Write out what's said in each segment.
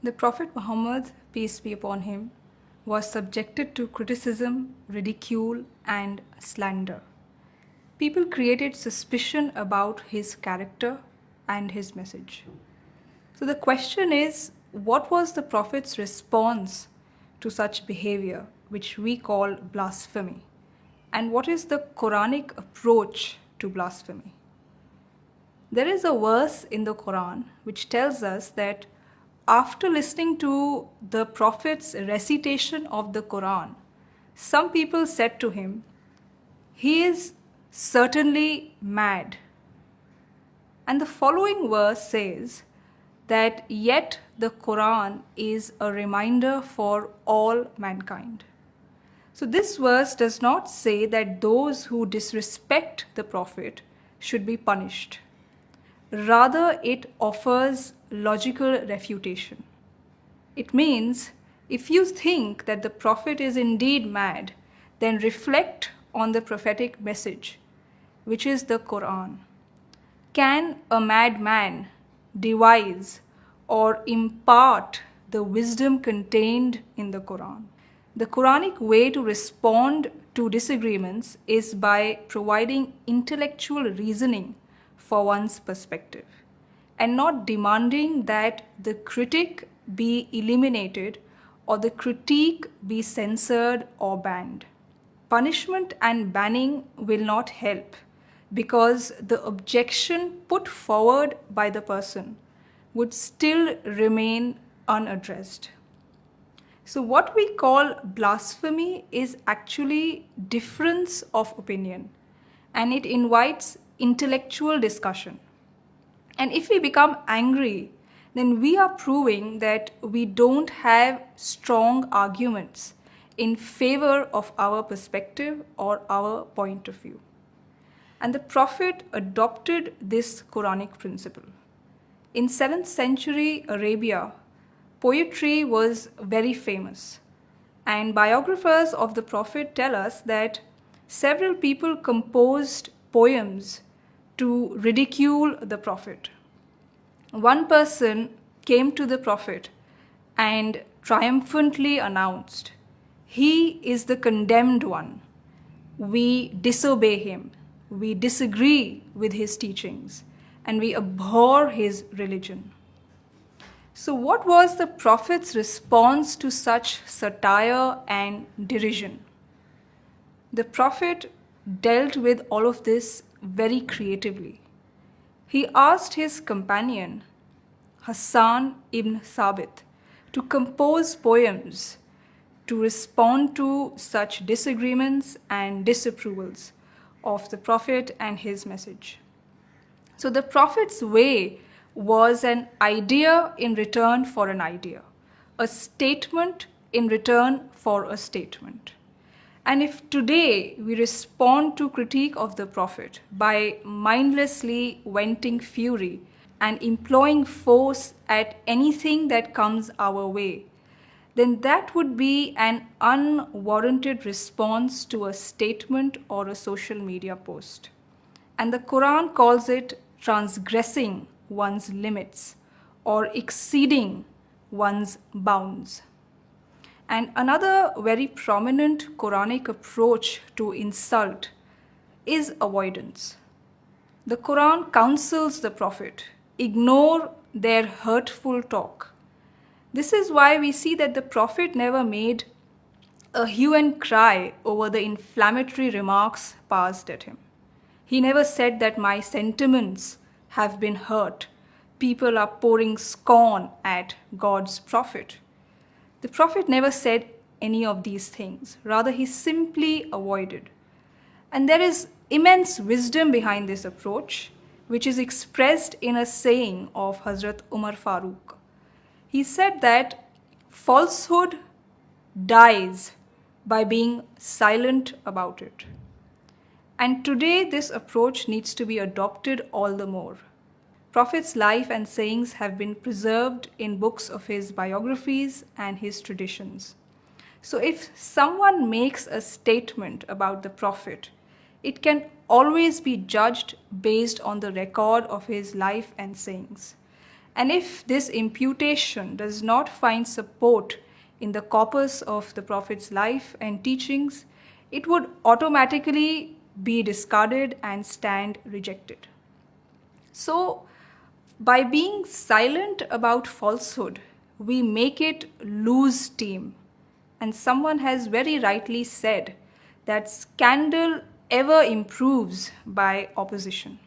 The Prophet Muhammad, peace be upon him, was subjected to criticism, ridicule, and slander. People created suspicion about his character and his message. So the question is, what was the Prophet's response to such behavior, which we call blasphemy? And what is the Quranic approach to blasphemy? There is a verse in the Quran which tells us that after listening to the Prophet's recitation of the Quran, some people said to him, "He is certainly mad." And the following verse says that yet the Quran is a reminder for all mankind. So this verse does not say that those who disrespect the Prophet should be punished. Rather, it offers logical refutation. It means if you think that the Prophet is indeed mad, then reflect on the prophetic message, which is the Quran. Can a madman devise or impart the wisdom contained in the Quran? The Quranic way to respond to disagreements is by providing intellectual reasoning for one's perspective and not demanding that the critic be eliminated or the critique be censored or banned. Punishment and banning will not help because the objection put forward by the person would still remain unaddressed. So what we call blasphemy is actually difference of opinion, and it invites intellectual discussion. And if we become angry, then we are proving that we don't have strong arguments in favor of our perspective or our point of view. And the Prophet adopted this Quranic principle. In 7th century Arabia, poetry was very famous. And biographers of the Prophet tell us that several people composed poems to ridicule the Prophet. One person came to the Prophet and triumphantly announced, "He is the condemned one. We disobey him. We disagree with his teachings, and we abhor his religion." So what was the Prophet's response to such satire and derision? The Prophet dealt with all of this very creatively. He asked his companion, Hassan ibn Thabit, to compose poems to respond to such disagreements and disapprovals of the Prophet and his message. So the Prophet's way was an idea in return for an idea, a statement in return for a statement. And if today we respond to critique of the Prophet by mindlessly venting fury and employing force at anything that comes our way, then that would be an unwarranted response to a statement or a social media post. And the Quran calls it transgressing one's limits or exceeding one's bounds. And another very prominent Quranic approach to insult is avoidance. The Quran counsels the Prophet, ignore their hurtful talk. This is why we see that the Prophet never made a hue and cry over the inflammatory remarks passed at him. He never said that my sentiments have been hurt. People are pouring scorn at God's Prophet. The Prophet never said any of these things. Rather, he simply avoided. And there is immense wisdom behind this approach, which is expressed in a saying of Hazrat Umar Farooq. He said that falsehood dies by being silent about it. And today, this approach needs to be adopted all the more. Prophet's life and sayings have been preserved in books of his biographies and his traditions. So if someone makes a statement about the Prophet, it can always be judged based on the record of his life and sayings. And if this imputation does not find support in the corpus of the Prophet's life and teachings, it would automatically be discarded and stand rejected. So, by being silent about falsehood, we make it lose steam. And someone has very rightly said that scandal ever improves by opposition.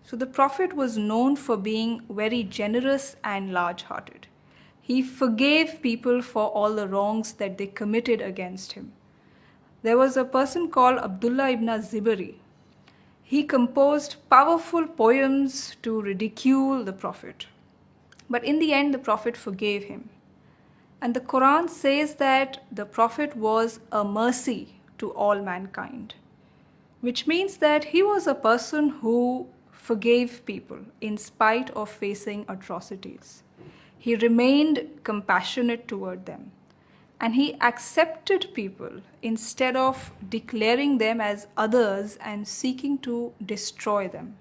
So the Prophet was known for being very generous and large-hearted. He forgave people for all the wrongs that they committed against him. There was a person called Abdullah ibn Zibari. He composed powerful poems to ridicule the Prophet. But in the end, the Prophet forgave him. And the Quran says that the Prophet was a mercy to all mankind, which means that he was a person who forgave people in spite of facing atrocities. He remained compassionate toward them, and he accepted people instead of declaring them as others and seeking to destroy them.